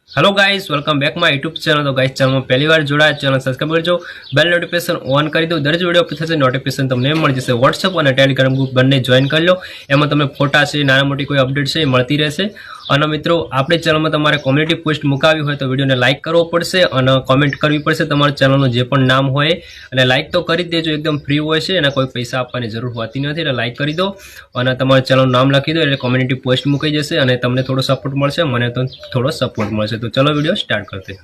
Hello guys, welcome back my YouTube channel. तो guys channel में पहली बार जोड़ा चैनल सब्सक्राइब करजो, बेल नोटिफिकेशन ऑन कर दो। दरेक वीडियो પછી થશે નોટિફિકેશન તમને મળી જશે। WhatsApp અને ટેલિગ્રામ ગ્રુપ બંને જોઈન કરી લો, એમાં તમને ફોટા છે, નાના મોટી કોઈ અપડેટ છે એ મળતી રહેશે। અને મિત્રો આપણી ચેનલમાં તમારે કોમ્યુનિટી પોસ્ટ મુકાવી હોય તો વિડીયોને લાઇક કરવો પડશે અને કોમેન્ટ કરવી પડશે તમારા ચેનલનું જે પણ નામ હોય, અને લાઇક તો કરી દેજો, એકદમ ફ્રી હોય છે અને કોઈ પૈસા આપવાની જરૂર હોતી નથી। એટલે લાઇક કરી દો અને તમારા ચેનલનું નામ લખી દો એટલે કોમ્યુનિટી પોસ્ટ મુકાઈ જશે અને તમને થોડો સપોર્ટ મળશે, મને તો થોડો સપોર્ટ મળશે। तो चलो वीडियो स्टार्ट करते हैं।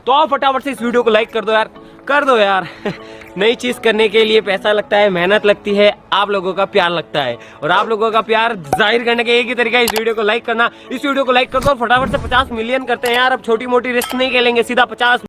तो आप फटाफट से इस वीडियो को लाइक कर दो यार नई चीज करने के लिए पैसा लगता है, मेहनत लगती है, आप लोगों का प्यार लगता है, और आप लोगों का प्यार जाहिर करने का एक ही तरीका है इस वीडियो को लाइक करना। इस वीडियो को लाइक कर दो और फटाफट से 50 मिलियन करते हैं यार। अब छोटी मोटी रिस्क नहीं खेलेंगे, सीधा 50